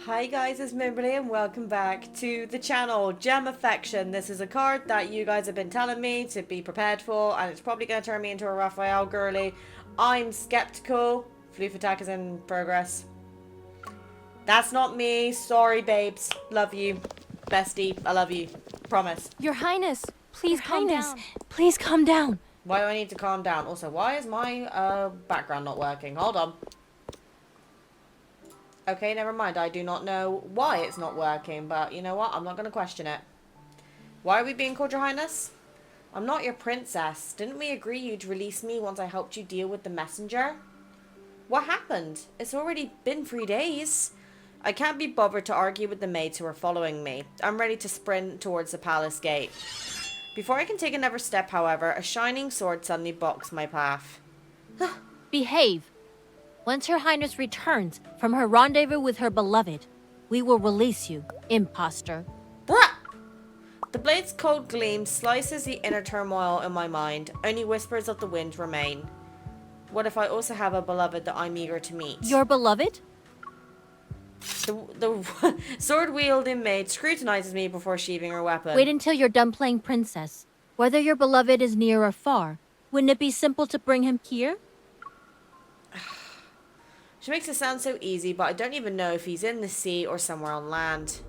Hi guys, it's Mimberly and welcome back to the channel. Gem Affection. This is a card that you guys have been telling me to be prepared for, and it's probably going to turn me into a Rafayel girly. I'm skeptical. Floof attack is in progress. That's not me. Sorry, babes. Love you. Bestie, I love you. Promise. Your Highness, please calm down. Please calm down. Why do I need to calm down? Also, why is my background not working? Hold on. Okay, never mind. I do not know why it's not working, but you know what? I'm not going to question it. Why are we being called, Your Highness? I'm not your princess. Didn't we agree you'd release me once I helped you deal with the messenger? What happened? It's already been 3 days. I can't be bothered to argue with the maids who are following me. I'm ready to sprint towards the palace gate. Before I can take another step, however, a shining sword suddenly blocks my path. Behave. Once Her Highness returns from her rendezvous with her beloved, we will release you, imposter. Bruh! The blade's cold gleam slices the inner turmoil in my mind. Only whispers of the wind remain. What if I also have a beloved that I'm eager to meet? Your beloved? The sword-wielding maid scrutinizes me before sheathing her weapon. Wait until you're done playing princess. Whether your beloved is near or far, wouldn't it be simple to bring him here? She makes it sound so easy, but I don't even know if he's in the sea or somewhere on land.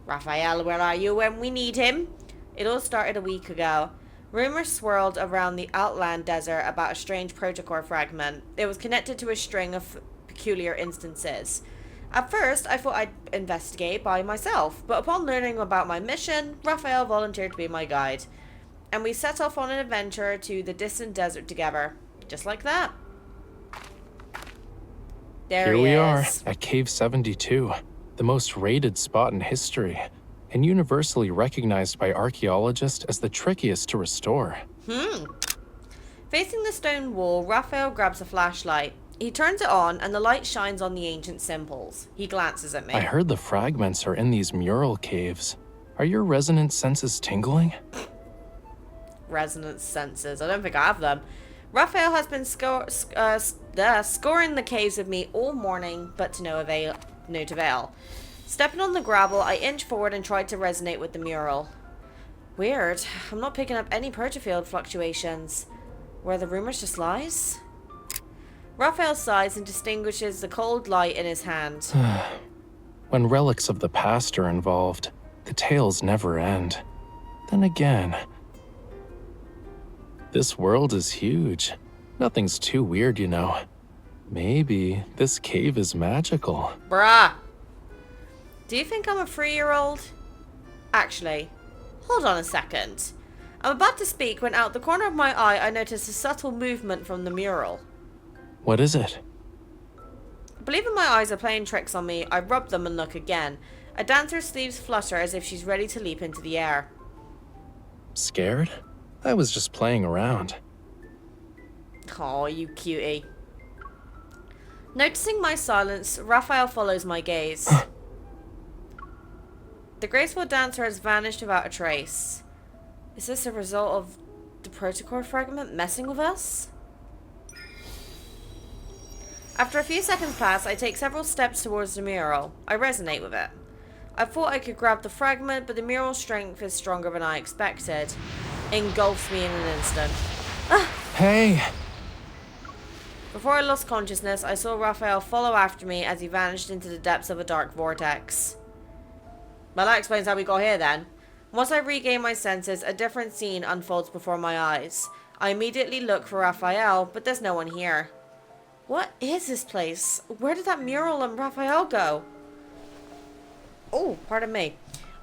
Rafayel, where are you when we need him? It all started a week ago. Rumors swirled around the Outland Desert about a strange protocore fragment. It was connected to a string of peculiar instances. At first, I thought I'd investigate by myself, but upon learning about my mission, Rafayel volunteered to be my guide. And we set off on an adventure to the distant desert together. Just like that. Here we are at Cave 72, the most raided spot in history, and universally recognized by archaeologists as the trickiest to restore. Facing the stone wall, Rafayel grabs a flashlight. He turns it on, and the light shines on the ancient symbols. He glances at me. I heard the fragments are in these mural caves. Are your resonant senses tingling? Resonance sensors. I don't think I have them. Rafayel has been scoring the caves with me all morning, but to no avail. Stepping on the gravel, I inch forward and try to resonate with the mural. Weird. I'm not picking up any protofield fluctuations. Where the rumors just lies? Rafayel sighs and distinguishes the cold light in his hand. When relics of the past are involved, the tales never end. Then again, this world is huge. Nothing's too weird, you know. Maybe this cave is magical. Bruh. Do you think I'm a 3-year-old? Actually, hold on a second. I'm about to speak when out the corner of my eye I notice a subtle movement from the mural. What is it? Believing my eyes are playing tricks on me, I rub them and look again. A dancer's sleeves flutter as if she's ready to leap into the air. Scared? I was just playing around. Aw, you cutie. Noticing my silence, Rafayel follows my gaze. The graceful dancer has vanished without a trace. Is this a result of the protocore fragment messing with us? After a few seconds pass, I take several steps towards the mural. I resonate with it. I thought I could grab the fragment, but the mural's strength is stronger than I expected. Engulfs me in an instant. Hey! Before I lost consciousness, I saw Rafayel follow after me as he vanished into the depths of a dark vortex. Well, that explains how we got here then. Once I regain my senses, a different scene unfolds before my eyes. I immediately look for Rafayel, but there's no one here. What is this place? Where did that mural and Rafayel go? Oh, pardon me.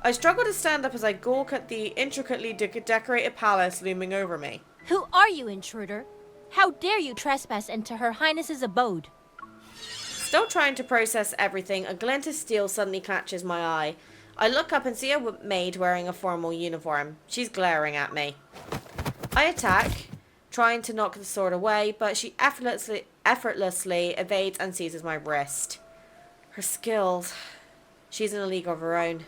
I struggle to stand up as I gawk at the intricately decorated palace looming over me. Who are you, intruder? How dare you trespass into Her Highness's abode? Still trying to process everything, a glint of steel suddenly catches my eye. I look up and see a maid wearing a formal uniform. She's glaring at me. I attack, trying to knock the sword away, but she effortlessly evades and seizes my wrist. Her skills. She's in a league of her own.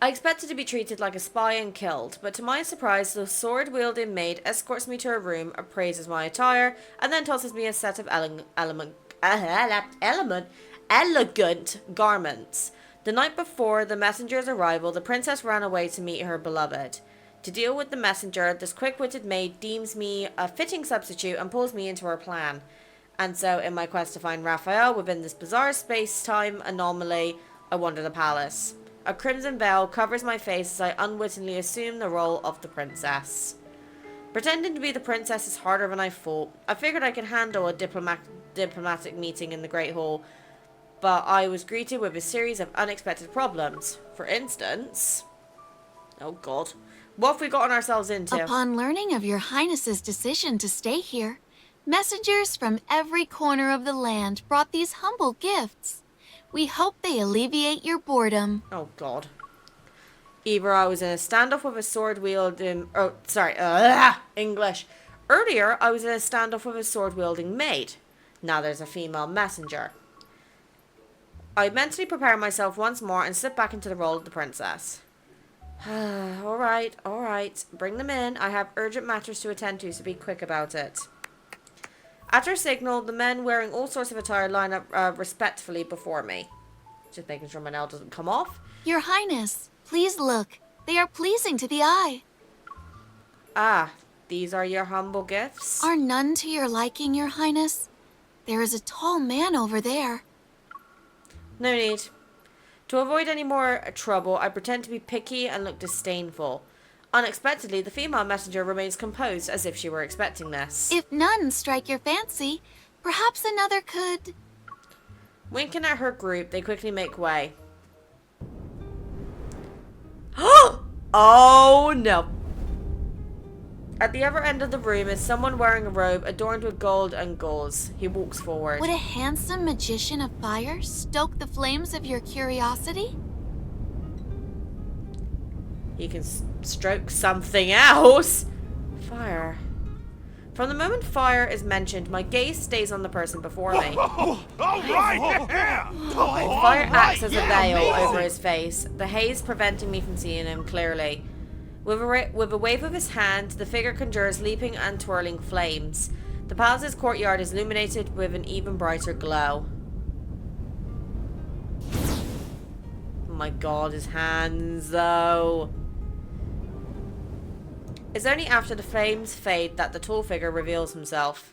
I expected to be treated like a spy and killed, but to my surprise, the sword-wielding maid escorts me to her room, appraises my attire, and then tosses me a set of elegant garments. The night before the messenger's arrival, the princess ran away to meet her beloved. To deal with the messenger, this quick-witted maid deems me a fitting substitute and pulls me into her plan. And so, in my quest to find Rafayel within this bizarre space-time anomaly, I wander the palace. A crimson veil covers my face as I unwittingly assume the role of the princess. Pretending to be the princess is harder than I thought. I figured I could handle a diplomatic meeting in the Great Hall, but I was greeted with a series of unexpected problems. For instance... Oh god. What have we gotten ourselves into? Upon learning of your highness's decision to stay here, messengers from every corner of the land brought these humble gifts. We hope they alleviate your boredom. Oh god. Either I was in a standoff with a sword-wielding... English. Earlier, I was in a standoff with a sword-wielding maid. Now there's a female messenger. I mentally prepare myself once more and slip back into the role of the princess. Alright. Bring them in. I have urgent matters to attend to, so be quick about it. After a signal, the men wearing all sorts of attire line up respectfully before me. Just making sure my nail doesn't come off. Your highness, please look. They are pleasing to the eye. Ah, these are your humble gifts? Are none to your liking, your highness? There is a tall man over there. No need. To avoid any more trouble, I pretend to be picky and look disdainful. Unexpectedly, the female messenger remains composed as if she were expecting this. If none strike your fancy, perhaps another could... Winking at her group, they quickly make way. Oh no! At the other end of the room is someone wearing a robe adorned with gold and gauze. He walks forward. Would a handsome magician of fire stoke the flames of your curiosity? He can stroke something else. Fire. From the moment fire is mentioned, my gaze stays on the person before me. Fire acts as a veil over his face, the haze preventing me from seeing him clearly. With a wave of his hand, the figure conjures leaping and twirling flames. The palace's courtyard is illuminated with an even brighter glow. Oh my god, his hands though. It's only after the flames fade that the tall figure reveals himself.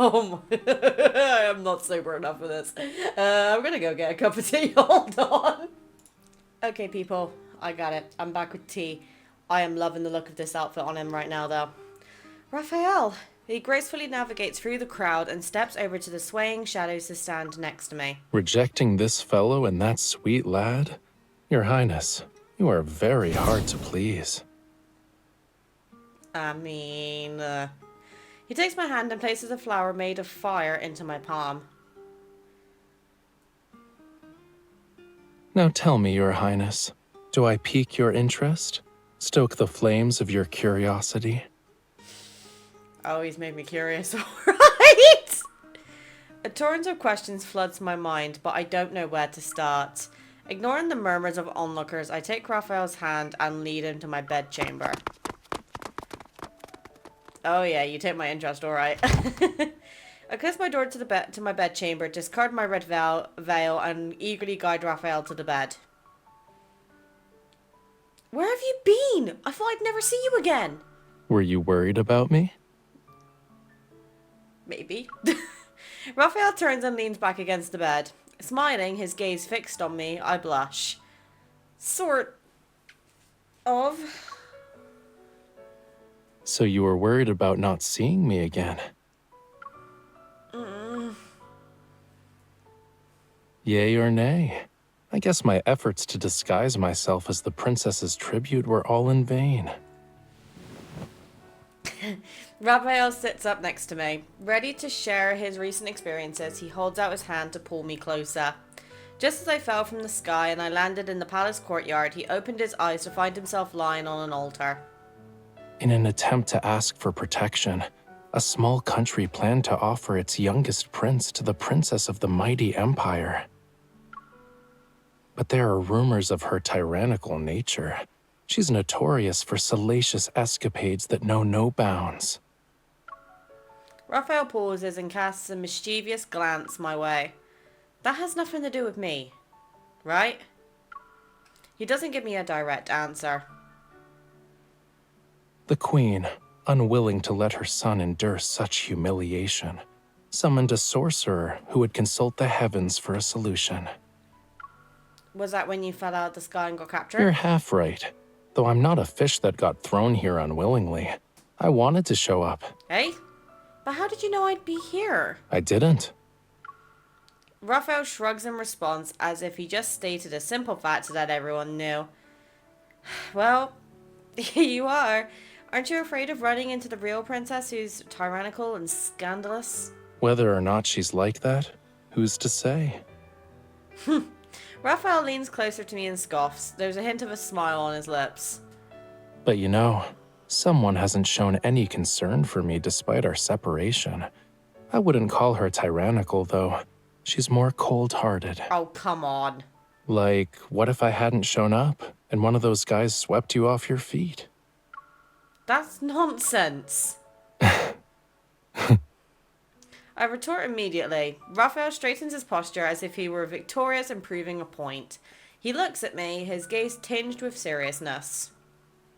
Oh my... I'm not sober enough for this. I'm gonna go get a cup of tea. Hold on. Okay, people. I got it. I'm back with tea. I am loving the look of this outfit on him right now, though. Rafayel. He gracefully navigates through the crowd and steps over to the swaying shadows to stand next to me. Rejecting this fellow and that sweet lad? Your Highness, you are very hard to please. I mean... He takes my hand and places a flower made of fire into my palm. Now tell me, Your Highness, do I pique your interest? Stoke the flames of your curiosity? Oh, he's made me curious, alright! A torrent of questions floods my mind, but I don't know where to start. Ignoring the murmurs of onlookers, I take Raphael's hand and lead him to my bedchamber. Oh yeah, you take my interest, alright. I close my door to my bedchamber, discard my red veil, and eagerly guide Rafayel to the bed. Where have you been? I thought I'd never see you again. Were you worried about me? Maybe. Rafayel turns and leans back against the bed. Smiling, his gaze fixed on me, I blush. Sort of. So you were worried about not seeing me again? Yay or nay? I guess my efforts to disguise myself as the princess's tribute were all in vain. Raphael sits up next to me. Ready to share his recent experiences, he holds out his hand to pull me closer. Just as I fell from the sky and I landed in the palace courtyard, he opened his eyes to find himself lying on an altar. In an attempt to ask for protection, a small country planned to offer its youngest prince to the princess of the mighty empire. but there are rumors of her tyrannical nature. She's notorious for salacious escapades that know no bounds. Raphael pauses and casts a mischievous glance my way. That has nothing to do with me, right? He doesn't give me a direct answer. The queen, unwilling to let her son endure such humiliation, summoned a sorcerer who would consult the heavens for a solution. Was that when you fell out of the sky and got captured? You're half right, though I'm not a fish that got thrown here unwillingly. I wanted to show up. Hey? But how did you know I'd be here? I didn't. Raphael shrugs in response as if he just stated a simple fact that everyone knew. Well, here you are. Aren't you afraid of running into the real princess who's tyrannical and scandalous? Whether or not she's like that, who's to say? Raphael leans closer to me and scoffs. There's a hint of a smile on his lips. But you know, someone hasn't shown any concern for me despite our separation. I wouldn't call her tyrannical, though. She's more cold-hearted. Oh, come on. Like, what if I hadn't shown up, and one of those guys swept you off your feet? That's nonsense. I retort immediately. Raphael straightens his posture as if he were victorious and proving a point. He looks at me, his gaze tinged with seriousness.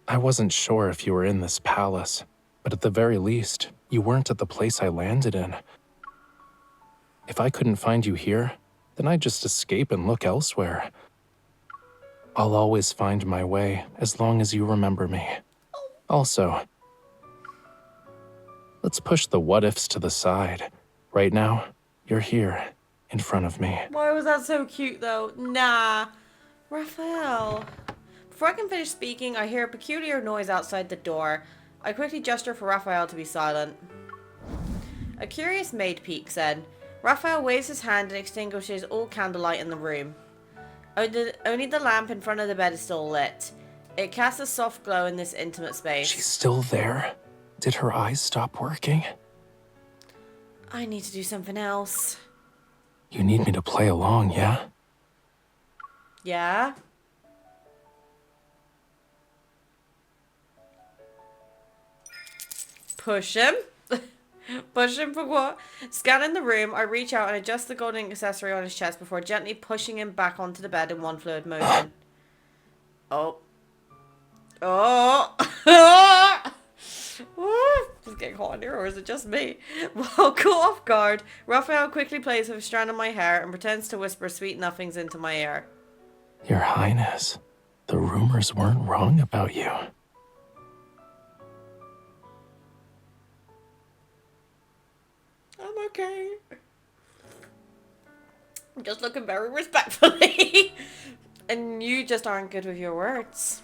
I wasn't sure if you were in this palace, but at the very least, you weren't at the place I landed in. If I couldn't find you here, then I'd just escape and look elsewhere. I'll always find my way as long as you remember me. Also, let's push the what-ifs to the side. Right now, you're here, in front of me. Why was that so cute, though? Nah. Raphael. Before I can finish speaking, I hear a peculiar noise outside the door. I quickly gesture for Raphael to be silent. A curious maid peeks in. Raphael waves his hand and extinguishes all candlelight in the room. Only the lamp in front of the bed is still lit. It casts a soft glow in this intimate space. She's still there? Did her eyes stop working? I need to do something else. You need me to play along, yeah? Yeah? Push him? Push him for what? Scanning the room, I reach out and adjust the golden accessory on his chest before gently pushing him back onto the bed in one fluid motion. Oh. Oh! Just getting hot in here, or is it just me? Well, caught off guard, Raphael quickly plays with a strand of my hair and pretends to whisper sweet nothings into my ear. Your Highness, the rumors weren't wrong about you. I'm okay. I'm just looking very respectfully. And you just aren't good with your words.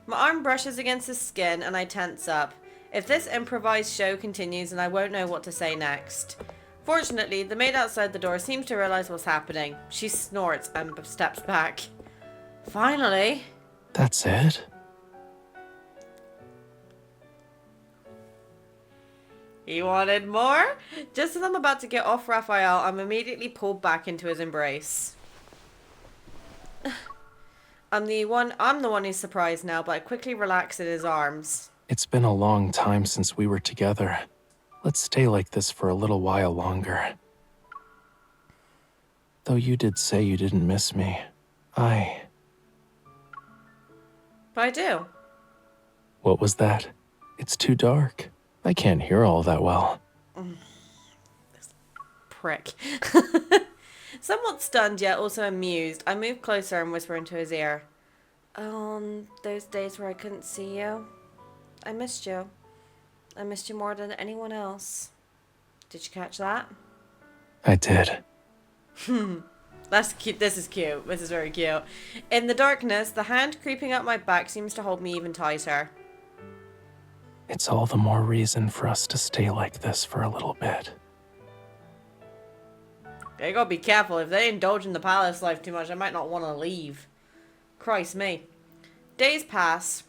My arm brushes against his skin and I tense up. If this improvised show continues, then I won't know what to say next. Fortunately, the maid outside the door seems to realize what's happening. She snorts and steps back. Finally. That's it? You wanted more? Just as I'm about to get off Raphael, I'm immediately pulled back into his embrace. I'm the one who's surprised now, but I quickly relax in his arms. It's been a long time since we were together. Let's stay like this for a little while longer. Though you did say you didn't miss me, But I do. What was that? It's too dark. I can't hear all that well. This prick. Somewhat stunned yet also amused, I move closer and whisper into his ear. Those days where I couldn't see you, I missed you. I missed you more than anyone else. Did you catch that? I did. That's cute. This is cute. This is very cute. In the darkness, the hand creeping up my back seems to hold me even tighter. It's all the more reason for us to stay like this for a little bit. You gotta be careful. If they indulge in the palace life too much, I might not want to leave. Christ me. Days pass.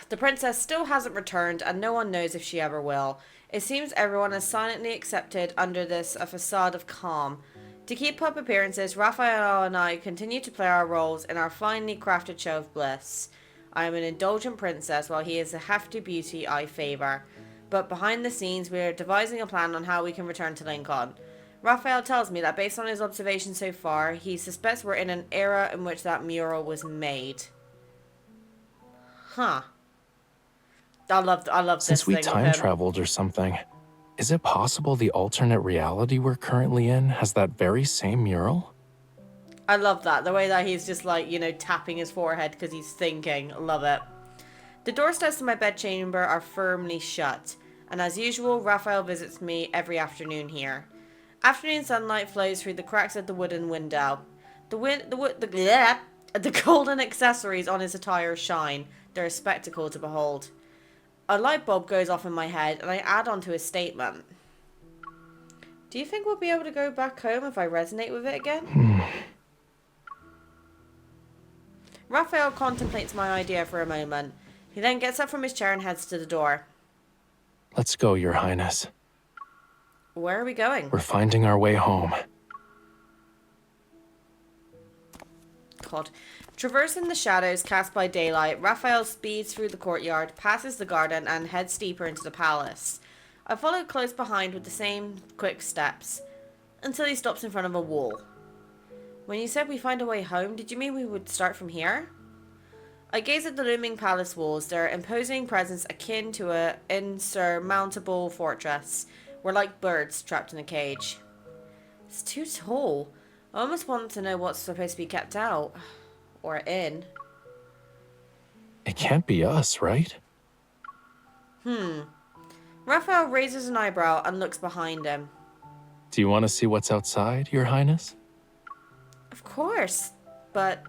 The princess still hasn't returned, and no one knows if she ever will. It seems everyone has silently accepted under this a facade of calm. To keep up appearances, Raphael and I continue to play our roles in our finely crafted show of bliss. I am an indulgent princess while he is a hefty beauty I favour. But behind the scenes, we are devising a plan on how we can return to Lincoln. Raphael tells me that based on his observations so far, he suspects we're in an era in which that mural was made. Huh. I love this Since we thing with time him. traveled or something, is it possible the alternate reality we're currently in has that very same mural? I love that. The way that he's just like, tapping his forehead because he's thinking. Love it. The doorsteps to my bedchamber are firmly shut. And as usual, Raphael visits me every afternoon here. Afternoon sunlight flows through the cracks of the wooden window. The golden accessories on his attire shine. They're a spectacle to behold. A light bulb goes off in my head, and I add on to his statement. Do you think we'll be able to go back home if I resonate with it again? Raphael contemplates my idea for a moment. He then gets up from his chair and heads to the door. Let's go, Your Highness. Where are we going? We're finding our way home. God. Traversing the shadows cast by daylight, Raphael speeds through the courtyard, passes the garden, and heads deeper into the palace. I follow close behind with the same quick steps, until he stops in front of a wall. When you said we find a way home, did you mean we would start from here? I gaze at the looming palace walls, their imposing presence akin to an insurmountable fortress. We're like birds trapped in a cage. It's too tall. I almost want to know what's supposed to be kept out. Or in. It can't be us, right? Raphael raises an eyebrow and looks behind him. Do you want to see what's outside, Your Highness? Of course, but...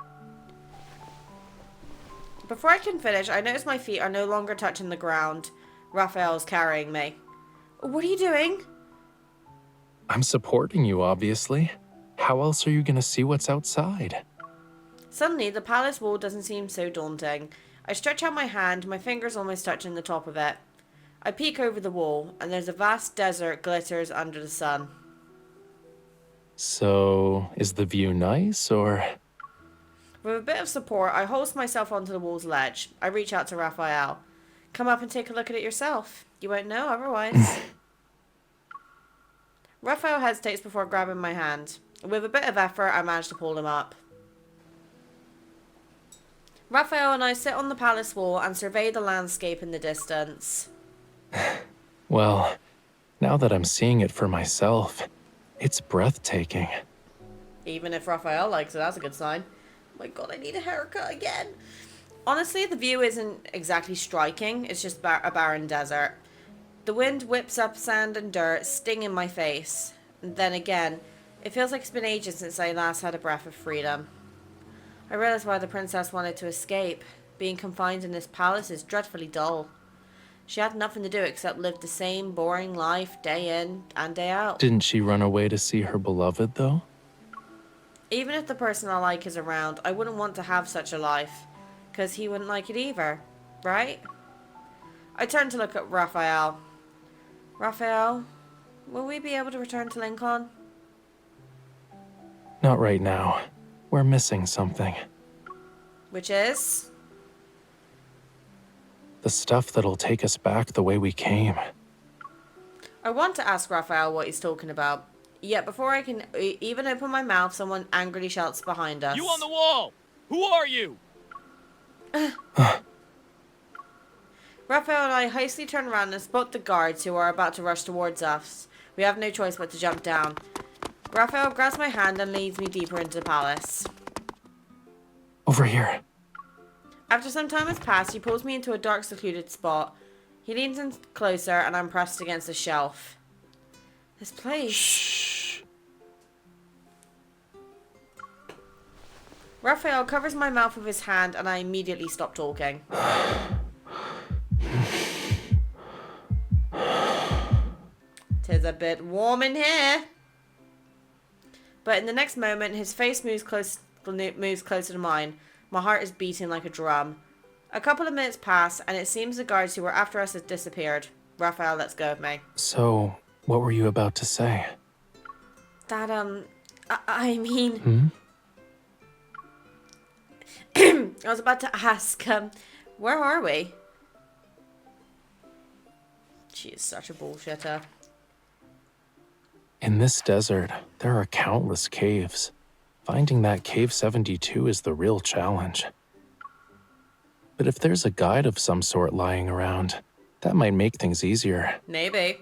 Before I can finish, I notice my feet are no longer touching the ground. Raphael's carrying me. What are you doing? I'm supporting you, obviously. How else are you going to see what's outside? Suddenly, the palace wall doesn't seem so daunting. I stretch out my hand, my fingers almost touching the top of it. I peek over the wall, and there's a vast desert glitters under the sun. So, is the view nice, or...? With a bit of support, I hoist myself onto the wall's ledge. I reach out to Raphael. Come up and take a look at it yourself. You won't know otherwise. Raphael hesitates before grabbing my hand. With a bit of effort, I manage to pull him up. Raphael and I sit on the palace wall and survey the landscape in the distance. Well, now that I'm seeing it for myself, it's breathtaking. Even if Raphael likes it, that's a good sign. Oh my god, I need a haircut again. Honestly, the view isn't exactly striking. It's just a barren desert. The wind whips up sand and dirt, stinging my face. And then again, it feels like it's been ages since I last had a breath of freedom. I realize why the princess wanted to escape. Being confined in this palace is dreadfully dull. She had nothing to do except live the same boring life day in and day out. Didn't she run away to see her beloved, though? Even if the person I like is around, I wouldn't want to have such a life. Because he wouldn't like it either. Right? I turn to look at Raphael. Raphael, will we be able to return to Lincoln? Not right now. We're missing something. Which is? The stuff that'll take us back the way we came. I want to ask Raphael what he's talking about. Yet before I can even open my mouth, someone angrily shouts behind us. You on the wall! Who are you? Raphael and I hastily turn around and spot the guards who are about to rush towards us. We have no choice but to jump down. Raphael grabs my hand and leads me deeper into the palace. Over here. After some time has passed, he pulls me into a dark, secluded spot. He leans in closer and I'm pressed against a shelf. This place... Shh. Raphael covers my mouth with his hand and I immediately stop talking. Tis a bit warm in here. But in the next moment, his face moves closer to mine. My heart is beating like a drum. A couple of minutes pass, and it seems the guards who were after us have disappeared. Raphael lets go of me. So, what were you about to say? That, I mean, Hmm? I was about to ask, where are we? She is such a bullshitter. In this desert, there are countless caves. Finding that Cave 72 is the real challenge. But if there's a guide of some sort lying around, that might make things easier. Maybe.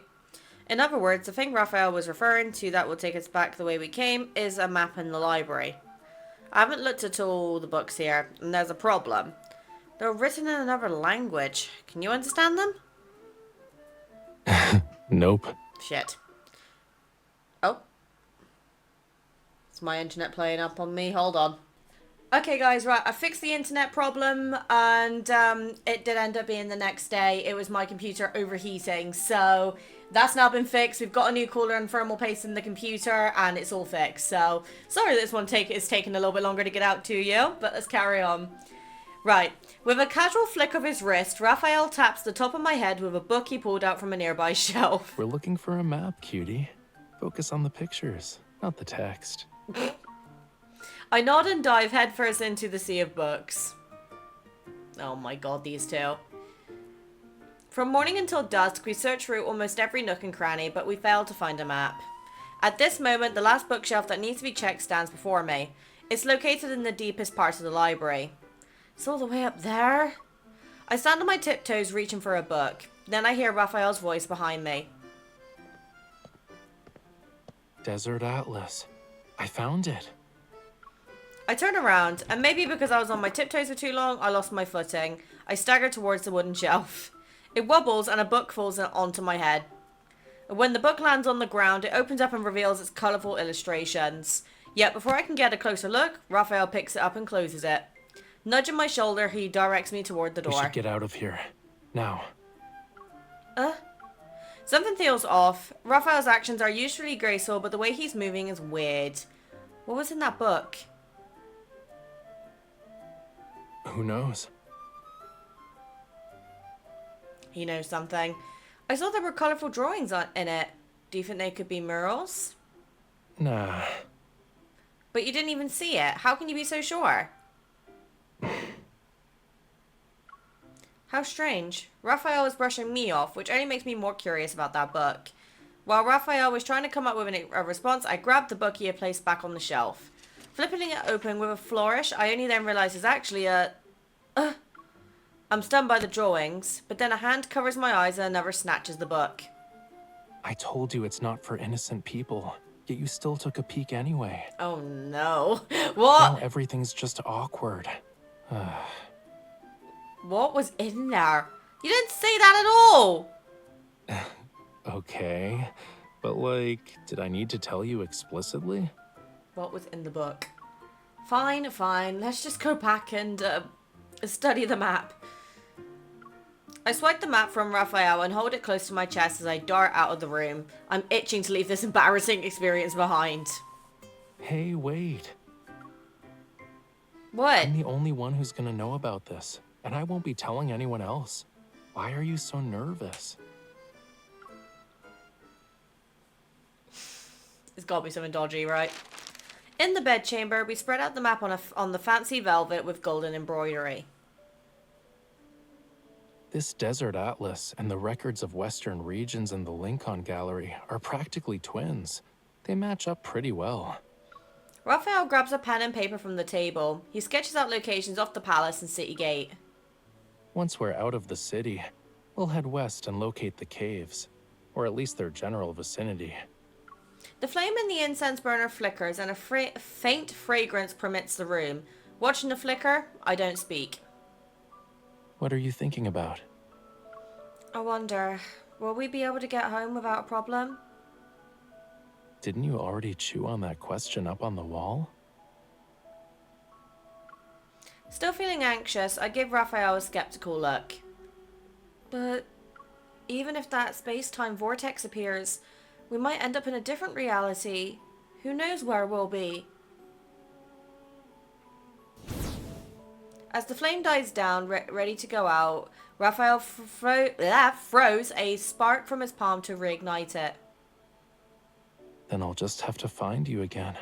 In other words, the thing Raphael was referring to that will take us back the way we came is a map in the library. I haven't looked at all the books here, and there's a problem. They're written in another language. Can you understand them? Nope. Shit. Oh. Is my internet playing up on me? Hold on. Okay guys, right, I fixed the internet problem and it did end up being the next day. It was my computer overheating, so that's now been fixed. We've got a new cooler and thermal paste in the computer and it's all fixed. So, sorry this one is taking a little bit longer to get out to you, but let's carry on. Right, with a casual flick of his wrist, Raphael taps the top of my head with a book he pulled out from a nearby shelf. We're looking for a map, cutie. Focus on the pictures, not the text. I nod and dive headfirst into the sea of books. Oh my god, these two. From morning until dusk, we searched through almost every nook and cranny, but we failed to find a map. At this moment, the last bookshelf that needs to be checked stands before me. It's located in the deepest part of the library. It's all the way up there? I stand on my tiptoes reaching for a book. Then I hear Raphael's voice behind me. Desert Atlas. I found it. I turn around, and maybe because I was on my tiptoes for too long, I lost my footing. I stagger towards the wooden shelf. It wobbles, and a book falls onto my head. When the book lands on the ground, it opens up and reveals its colourful illustrations. Yet before I can get a closer look, Raphael picks it up and closes it. Nudging my shoulder, he directs me toward the door. We should get out of here. Now. Something feels off. Raphael's actions are usually graceful, but the way he's moving is weird. What was in that book? Who knows? He knows something. I saw there were colourful drawings in it. Do you think they could be murals? Nah. But you didn't even see it. How can you be so sure? How strange. Raphael was brushing me off, which only makes me more curious about that book. While Raphael was trying to come up with a response, I grabbed the book he had placed back on the shelf. Flipping it open with a flourish, I only then realised it's actually a... I'm stunned by the drawings, but then a hand covers my eyes and another snatches the book. I told you it's not for innocent people, yet you still took a peek anyway. Oh no. Now What? everything's just awkward. What was in there? You didn't say that at all! Okay, but like, did I need to tell you explicitly? What was in the book? Fine, fine. Let's just go back and study the map. I swipe the map from Raphael and hold it close to my chest as I dart out of the room. I'm itching to leave this embarrassing experience behind. Hey, wait. What? I'm the only one who's gonna know about this, and I won't be telling anyone else. Why are you so nervous? It's gotta be something dodgy, right? In the bedchamber, we spread out the map on the fancy velvet with golden embroidery. This desert atlas and the records of Western regions in the Lincoln Gallery are practically twins. They match up pretty well. Raphael grabs a pen and paper from the table. He sketches out locations off the palace and city gate. Once we're out of the city, we'll head west and locate the caves, or at least their general vicinity. The flame in the incense burner flickers and a faint fragrance permits the room. Watching the flicker, I don't speak. What are you thinking about? I wonder, will we be able to get home without a problem? Didn't you already chew on that question up on the wall? Still feeling anxious, I give Raphael a skeptical look. But even if that space-time vortex appears, we might end up in a different reality. Who knows where we'll be? As the flame dies down, ready to go out, Raphael froze a spark from his palm to reignite it. Then I'll just have to find you again.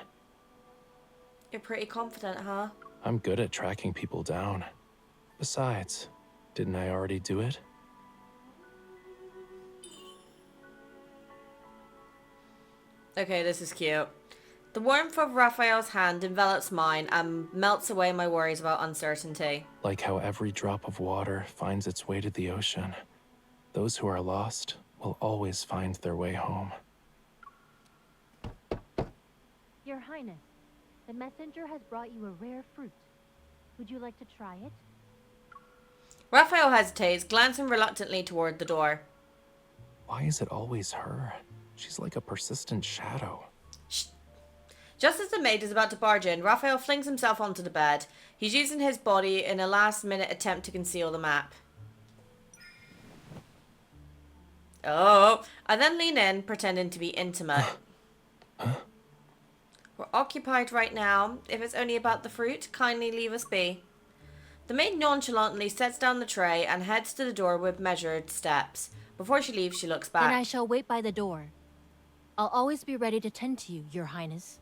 You're pretty confident, huh? I'm good at tracking people down. Besides, didn't I already do it? Okay, this is cute. The warmth of Raphael's hand envelops mine and melts away my worries about uncertainty. Like how every drop of water finds its way to the ocean. Those who are lost will always find their way home. Your Highness, the messenger has brought you a rare fruit. Would you like to try it? Raphael hesitates, glancing reluctantly toward the door. Why is it always her? She's like a persistent shadow. Shh. Just as the maid is about to barge in, Raphael flings himself onto the bed. He's using his body in a last-minute attempt to conceal the map. Oh, I then lean in, pretending to be intimate. We're occupied right now. If it's only about the fruit, kindly leave us be. The maid nonchalantly sets down the tray and heads to the door with measured steps. Before she leaves, she looks back. Then I shall wait by the door. I'll always be ready to tend to you, Your Highness.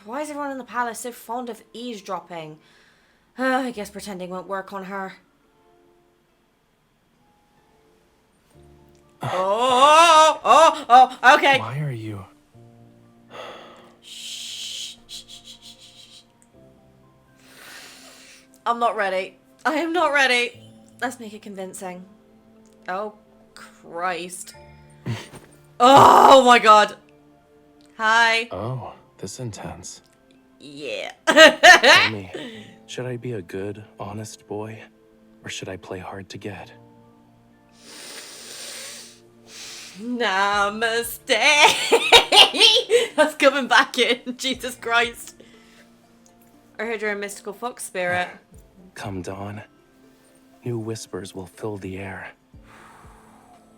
Why is everyone in the palace so fond of eavesdropping? I guess pretending won't work on her. Okay. Why are you? Shh. I'm not ready. I am not ready. Let's make it convincing. Oh, Christ. Oh my God. Hi. Oh, this intense. Yeah. Tell me, should I be a good, honest boy? Or should I play hard to get? Namaste. That's coming back in. Jesus Christ. I heard you're a mystical fox spirit. Come dawn, new whispers will fill the air.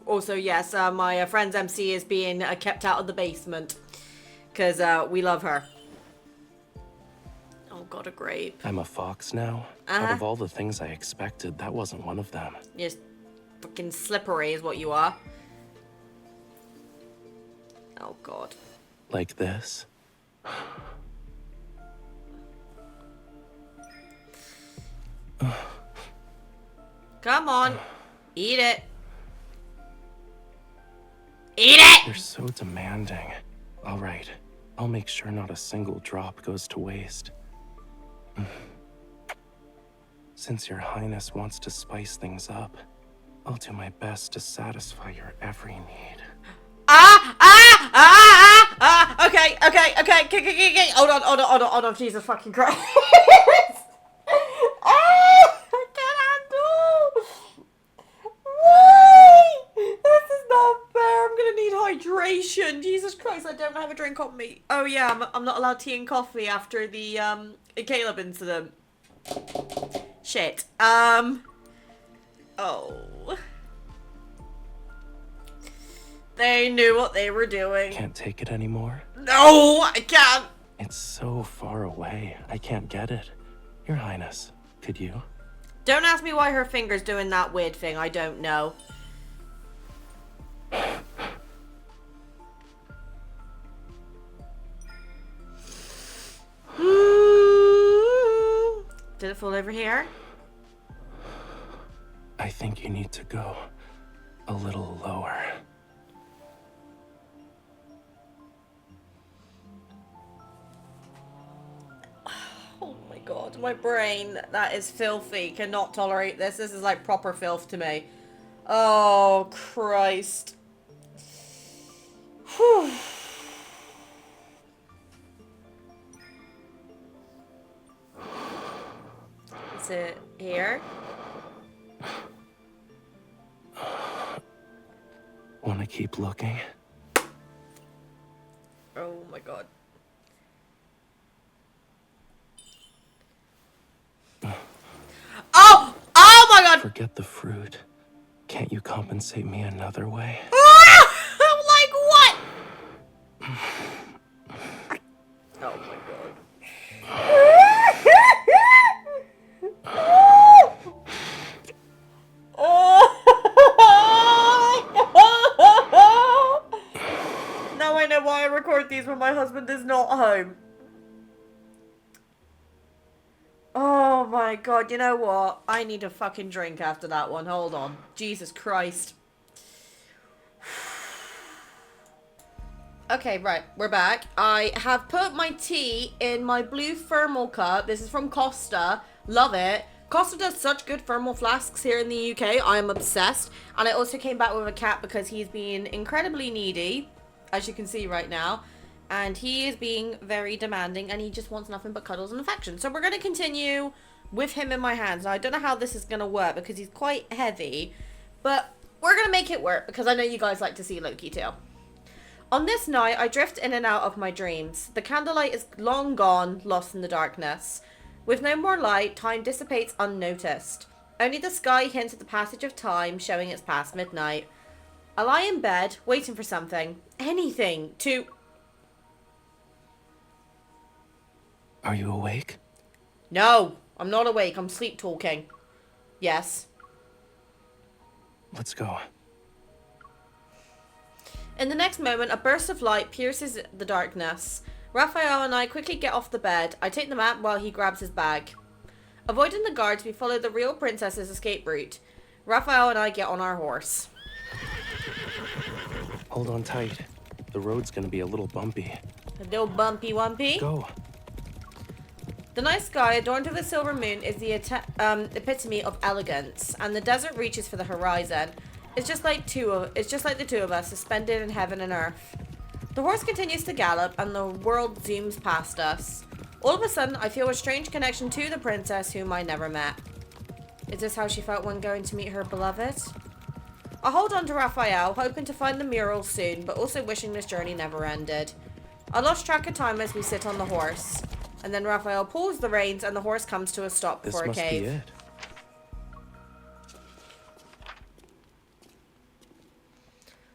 Also, yes, my friend's MC is being kept out of the basement. Because we love her. Oh God, a grape. I'm a fox now. Out of all the things I expected, that wasn't one of them. You're just fucking slippery is what you are. Oh God. Like this? Come on. Eat it. Eat it! You're so demanding. All right, I'll make sure not a single drop goes to waste. Since your Highness wants to spice things up, I'll do my best to satisfy your every need. Okay. Hold on, Jesus fucking Christ. I can't handle. Why? This is not fair. I'm gonna need hydration. Jesus Christ, I don't have a drink on me. Oh yeah, I'm not allowed tea and coffee after the Caleb incident. Shit. Oh. They knew what they were doing. Can't take it anymore? No, I can't. It's so far away. I can't get it. Your Highness, could you? Don't ask me why her finger's doing that weird thing. I don't know. Did it fall over here? I think you need to go a little lower. Oh my God, my brain, that is filthy. Cannot tolerate this. This is like proper filth to me. Oh, Christ. Whew. Is it here? Wanna keep looking? Oh my God. Oh! Oh my God! Forget the fruit. Can't you compensate me another way? I'm like, what? Oh my God. Now I know why I record record these when my husband is not home. Oh my god, you know what? I need a fucking drink after that one. Hold on. Jesus Christ. Okay, right, we're back. I have put my tea in my blue thermal cup. This is from Costa. Love it. Costa does such good thermal flasks here in the UK. I am obsessed. And I also came back with a cat because he's been incredibly needy, as you can see right now. And he is being very demanding and he just wants nothing but cuddles and affection. So we're going to continue with him in my hands. Now, I don't know how this is going to work because he's quite heavy. But we're going to make it work because I know you guys like to see Loki too. On this night, I drift in and out of my dreams. The candlelight is long gone, lost in the darkness. With no more light, time dissipates unnoticed. Only the sky hints at the passage of time, showing it's past midnight. I lie in bed, waiting for something, anything, to... Are you awake? No, I'm not awake. I'm sleep talking. Yes. Let's go. In the next moment, a burst of light pierces the darkness. Rafayel and I quickly get off the bed. I take the map while he grabs his bag. Avoiding the guards, we follow the real princess's escape route. Rafayel and I get on our horse. Hold on tight. The road's gonna be a little bumpy. A little bumpy wumpy. Go. The night sky, adorned with a silver moon, is the epitome of elegance, and the desert reaches for the horizon. It's just like the two of us, suspended in heaven and earth. The horse continues to gallop, and the world zooms past us. All of a sudden, I feel a strange connection to the princess whom I never met. Is this how she felt when going to meet her beloved? I hold on to Rafayel, hoping to find the mural soon, but also wishing this journey never ended. I lost track of time as we sit on the horse. And then Rafayel pulls the reins and the horse comes to a stop before a cave. This must be it.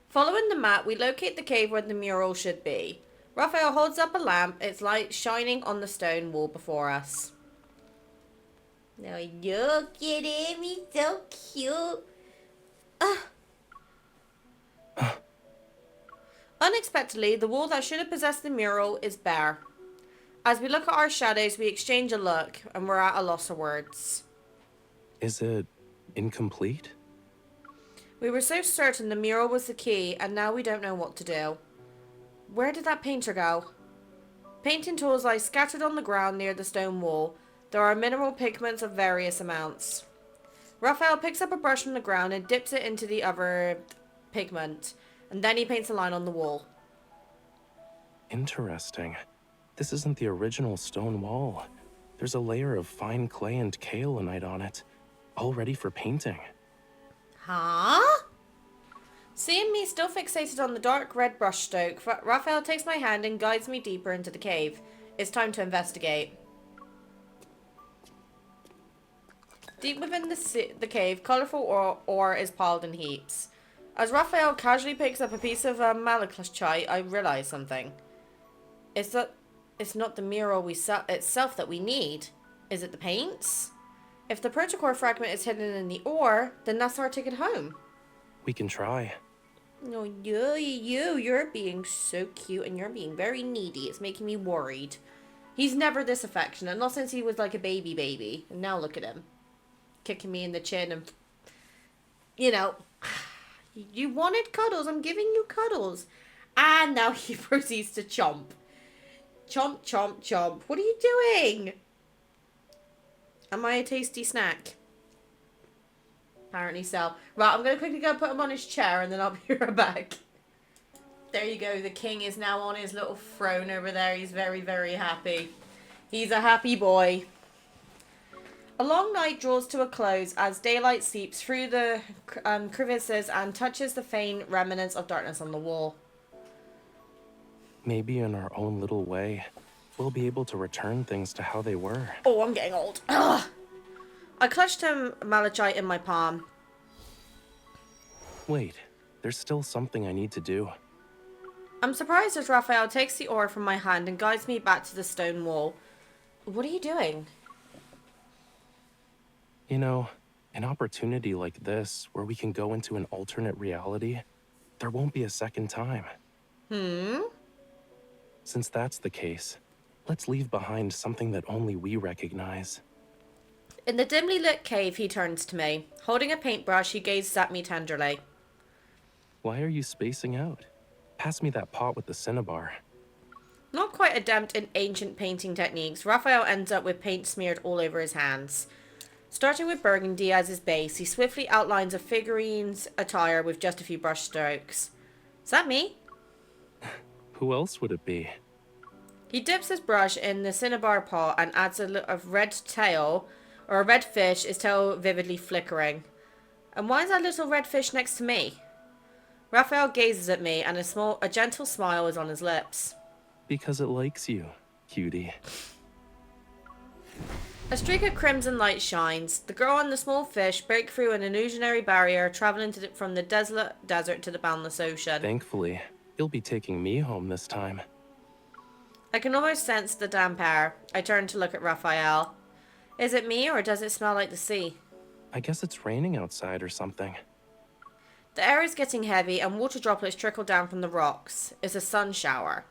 Following the map, we locate the cave where the mural should be. Rafayel holds up a lamp, its light shining on the stone wall before us. Now look at him, he's so cute. Unexpectedly, the wall that should have possessed the mural is bare. As we look at our shadows, we exchange a look, and we're at a loss of words. Is it incomplete? We were so certain the mural was the key, and now we don't know what to do. Where did that painter go? Painting tools lie scattered on the ground near the stone wall. There are mineral pigments of various amounts. Rafayel picks up a brush from the ground and dips it into the other pigment, and then he paints a line on the wall. Interesting. This isn't the original stone wall. There's a layer of fine clay and kaolinite on it, all ready for painting. Huh? Seeing me still fixated on the dark red brushstroke, Rafayel takes my hand and guides me deeper into the cave. It's time to investigate. Deep within the cave, colourful ore is piled in heaps. As Rafayel casually picks up a piece of malachite, I realise something. It's not the mural itself that we need. Is it the paints? If the protocore fragment is hidden in the ore, then that's our ticket home. We can try. No, you're being so cute and you're being very needy. It's making me worried. He's never this affectionate, not since he was like a baby. And now look at him. Kicking me in the chin and... You know, you wanted cuddles, I'm giving you cuddles. And now he proceeds to chomp. Chomp, chomp, chomp. What are you doing? Am I a tasty snack? Apparently so. Right, I'm going to quickly go put him on his chair and then I'll be right back. There you go. The king is now on his little throne over there. He's very, very happy. He's a happy boy. A long night draws to a close as daylight seeps through the crevices and touches the faint remnants of darkness on the wall. Maybe in our own little way, we'll be able to return things to how they were. Oh, I'm getting old. Ugh. I clutched him malachite in my palm. Wait, there's still something I need to do. I'm surprised as Rafayel takes the ore from my hand and guides me back to the stone wall. What are you doing? You know, an opportunity like this, where we can go into an alternate reality, there won't be a second time. Since that's the case, let's leave behind something that only we recognize. In the dimly lit cave, he turns to me. Holding a paintbrush, he gazes at me tenderly. Why are you spacing out? Pass me that pot with the cinnabar. Not quite adept in ancient painting techniques, Raphael ends up with paint smeared all over his hands. Starting with burgundy as his base, he swiftly outlines a figurine's attire with just a few brush strokes. Is that me? Who else would it be? He dips his brush in the cinnabar pot and adds a little of red tail, or a red fish, his tail vividly flickering. And why is that little red fish next to me? Raphael gazes at me and a gentle smile is on his lips. Because it likes you, cutie. A streak of crimson light shines. The girl and the small fish break through an illusionary barrier, traveling from the desolate desert to the boundless ocean. Thankfully, you'll be taking me home this time. I can almost sense the damp air. I turn to look at Raphael. Is it me or does it smell like the sea? I guess it's raining outside or something. The air is getting heavy and water droplets trickle down from the rocks. It's a sun shower.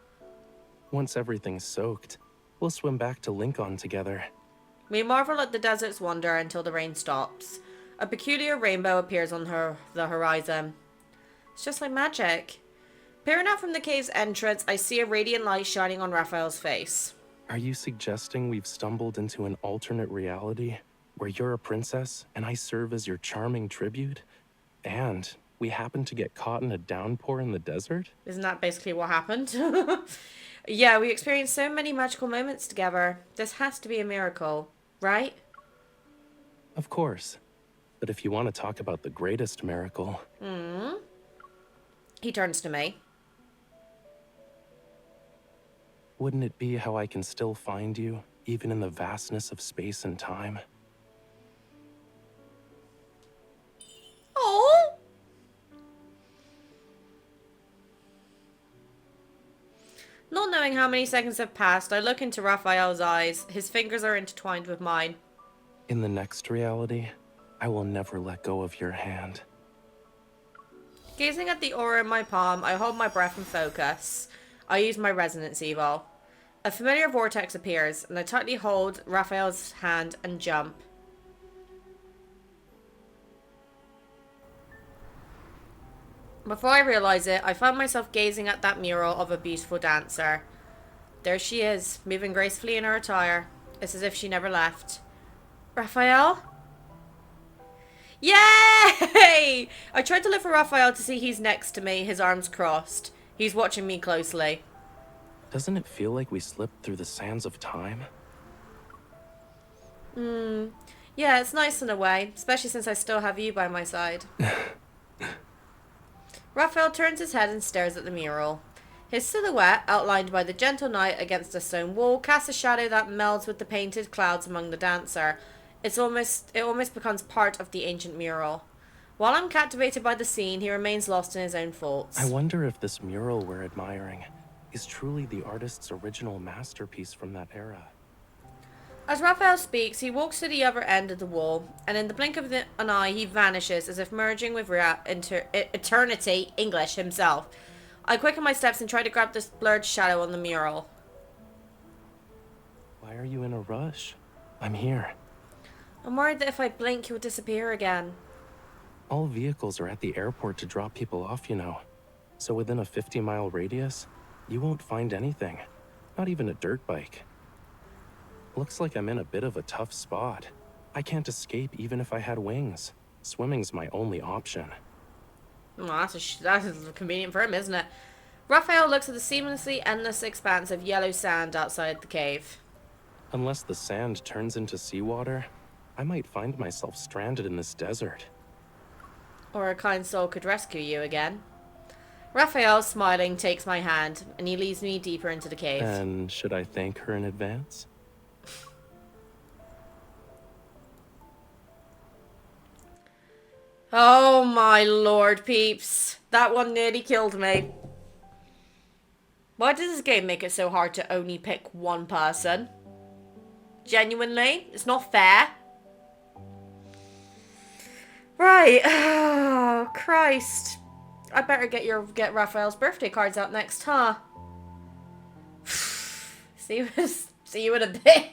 Once everything's soaked, we'll swim back to Lincoln together. We marvel at the desert's wonder until the rain stops. A peculiar rainbow appears on the horizon. It's just like magic. Peering out from the cave's entrance, I see a radiant light shining on Raphael's face. Are you suggesting we've stumbled into an alternate reality where you're a princess and I serve as your charming tribute? And we happen to get caught in a downpour in the desert? Isn't that basically what happened? Yeah, we experienced so many magical moments together. This has to be a miracle, right? Of course. But if you want to talk about the greatest miracle... He turns to me. Wouldn't it be how I can still find you, even in the vastness of space and time? Oh! Not knowing how many seconds have passed, I look into Raphael's eyes. His fingers are intertwined with mine. In the next reality, I will never let go of your hand. Gazing at the aura in my palm, I hold my breath and focus. I use my resonance evo. A familiar vortex appears, and I tightly hold Raphael's hand and jump. Before I realize it, I find myself gazing at that mural of a beautiful dancer. There she is, moving gracefully in her attire. It's as if she never left. Raphael? Yay! I tried to look for Raphael to see he's next to me, his arms crossed. He's watching me closely. Doesn't it feel like we slipped through the sands of time? Yeah, it's nice in a way, especially since I still have you by my side. Raphael turns his head and stares at the mural. His silhouette, outlined by the gentle night against a stone wall, casts a shadow that melds with the painted clouds among the dancer. It almost becomes part of the ancient mural. While I'm captivated by the scene, he remains lost in his own thoughts. I wonder if this mural we're admiring is truly the artist's original masterpiece from that era. As Raphael speaks, he walks to the other end of the wall, and in the blink of an eye, he vanishes as if merging with eternity, English, himself. I quicken my steps and try to grab this blurred shadow on the mural. Why are you in a rush? I'm here. I'm worried that if I blink, he'll disappear again. All vehicles are at the airport to drop people off, you know. So within a 50-mile radius, you won't find anything. Not even a dirt bike. Looks like I'm in a bit of a tough spot. I can't escape even if I had wings. Swimming's my only option. Well, that's convenient for him, isn't it? Raphael looks at the seamlessly endless expanse of yellow sand outside the cave. Unless the sand turns into seawater, I might find myself stranded in this desert. Or a kind soul could rescue you again. Raphael, smiling, takes my hand, and he leads me deeper into the cave. And should I thank her in advance? Oh my lord, peeps. That one nearly killed me. Why does this game make it so hard to only pick one person? Genuinely, it's not fair. Right. Oh, Christ. I better get Raphael's birthday cards out next, huh? See you in a bit.